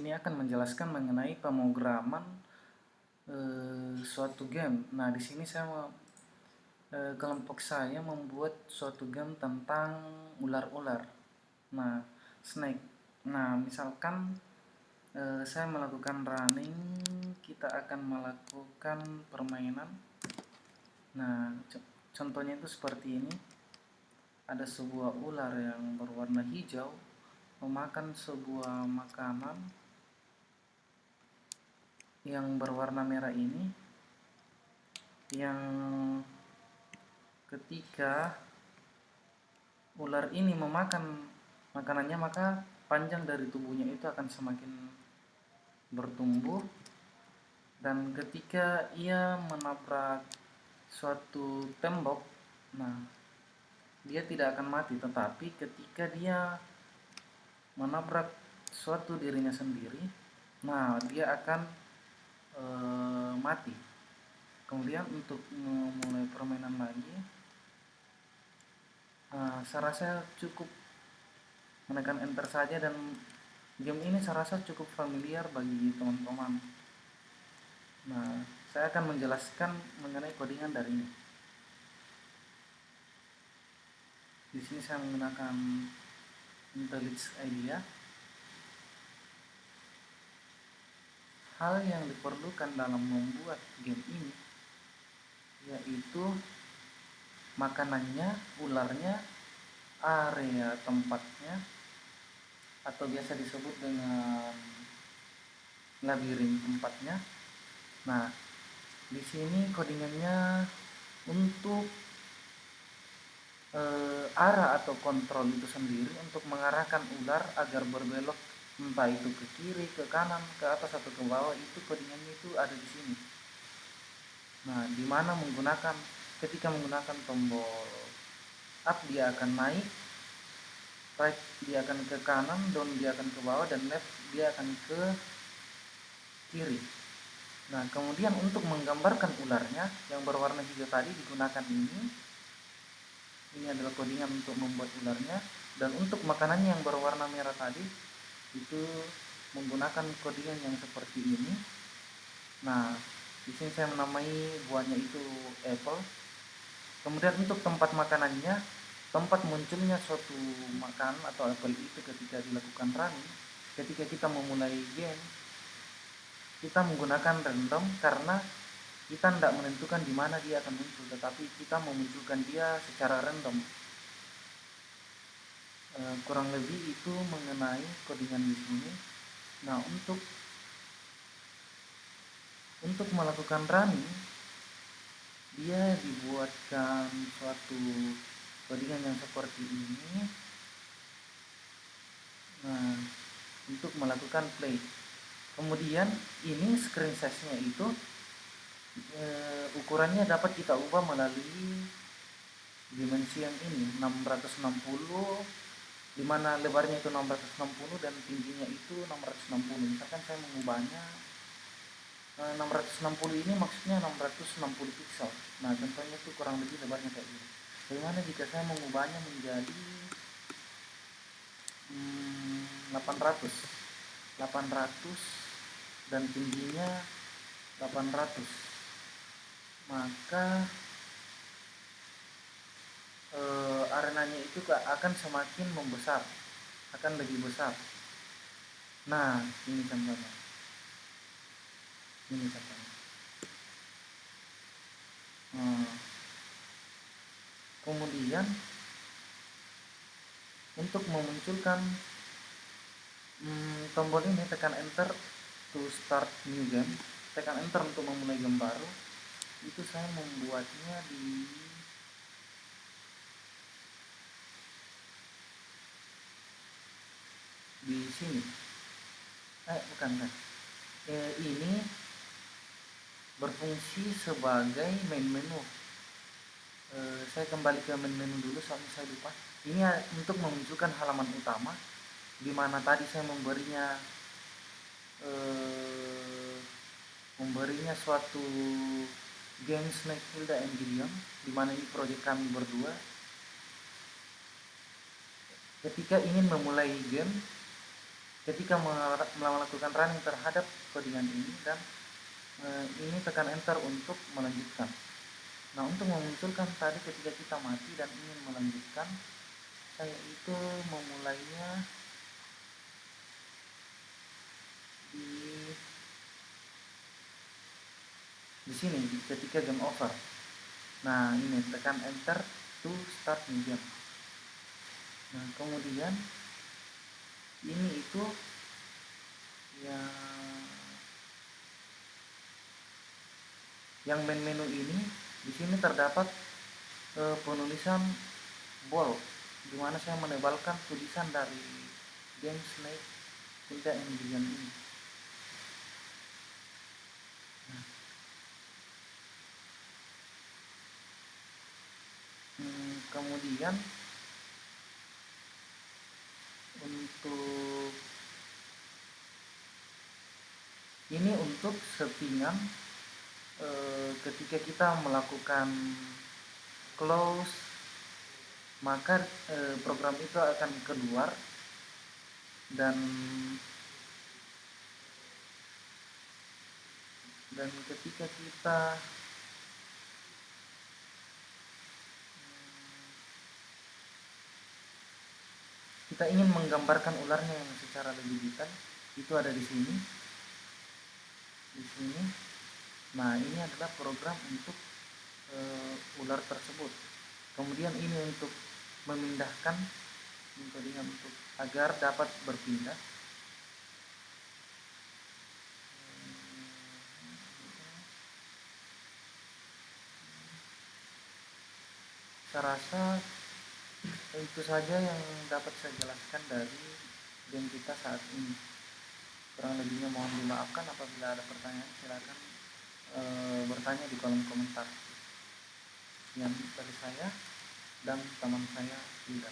Ini akan menjelaskan mengenai pemrograman suatu game. Nah, di sini kelompok saya membuat suatu game tentang ular-ular. Nah, snake. Nah, misalkan saya melakukan running, kita akan melakukan permainan. Nah, contohnya itu seperti ini. Ada sebuah ular yang berwarna hijau memakan sebuah makanan yang berwarna merah ini, yang ketika ular ini memakan makanannya, maka panjang dari tubuhnya itu akan semakin bertumbuh, dan ketika ia menabrak suatu tembok, nah dia tidak akan mati, tetapi ketika dia menabrak suatu dirinya sendiri, nah dia akan mati. Kemudian untuk memulai permainan lagi, saya rasa cukup menekan enter saja, dan game ini saya rasa cukup familiar bagi teman-teman. Nah, saya akan menjelaskan mengenai codingan dari ini. Di sini saya menggunakan IntelliJ IDEA. Hal yang diperlukan dalam membuat game ini yaitu makanannya, ularnya, area tempatnya, atau biasa disebut dengan labirin tempatnya. Nah, di sini codingannya untuk arah atau kontrol itu sendiri untuk mengarahkan ular agar berbelok, entah itu ke kiri, ke kanan, ke atas atau ke bawah, itu codingannya itu ada di sini. Nah, di mana ketika menggunakan tombol up dia akan naik, right dia akan ke kanan, down dia akan ke bawah, dan left dia akan ke kiri. Nah, kemudian untuk menggambarkan ularnya yang berwarna hijau tadi digunakan ini. Ini adalah codingan untuk membuat ularnya. Dan untuk makanannya yang berwarna merah tadi itu menggunakan codingan yang seperti ini. Nah, di sini saya menamai buahnya itu apple. Kemudian untuk tempat makanannya, tempat munculnya suatu makanan atau apple itu ketika dilakukan running, ketika kita memulai game, kita menggunakan random karena kita tidak menentukan di mana dia akan muncul, tetapi kita memunculkan dia secara random. Kurang lebih itu mengenai codingan di sini. Nah, untuk melakukan running, dia dibuatkan suatu codingan yang seperti ini. Nah, untuk melakukan play. Kemudian ini screen size-nya itu ukurannya dapat kita ubah melalui dimensi yang ini 660, di mana lebarnya itu 660 dan tingginya itu 660. Misalkan saya mengubahnya 660 ini maksudnya 660 pixel. Nah, contohnya itu kurang lebih lebarnya kayak gini. Bagaimana jika saya mengubahnya menjadi 800 dan tingginya 800, maka arenanya itu akan semakin membesar, akan lebih besar. Nah, ini contohnya. Kemudian untuk memunculkan tombol ini, tekan enter to start new game, tekan enter untuk memulai game baru. Itu saya membuatnya di sini. Bukan. Ini berfungsi sebagai main menu. Saya kembali ke main menu dulu soalnya saya lupa. Ini untuk memunculkan halaman utama, di mana tadi saya memberinya suatu game Snake Hilda and Gideon, di mana ini proyek kami berdua. Ketika ingin memulai game, ketika melakukan running terhadap codingan ini, dan ini tekan enter untuk melanjutkan. Nah, untuk memunculkan tadi ketika kita mati dan ingin melanjutkan, saya itu memulainya di sini ketika game over. Nah, ini tekan enter to start new game. Nah, kemudian ini itu yang main menu ini, di sini terdapat penulisan bold, di mana saya menebalkan tulisan dari game Snake Kunta and Beyond ini. Kemudian untuk ini untuk settingan ketika kita melakukan close, maka program itu akan keluar, dan ketika kita ingin menggambarkan ularnya yang secara lebih detail, itu ada di sini. Nah, ini adalah program untuk ular tersebut. Kemudian ini untuk memindahkan untuk agar dapat berpindah. Saya rasa itu saja yang dapat saya jelaskan dari game kita saat ini. Kurang lebihnya mohon dimaafkan. Apabila ada pertanyaan, silakan bertanya di kolom komentar. Yang dari saya dan teman saya, Yuda.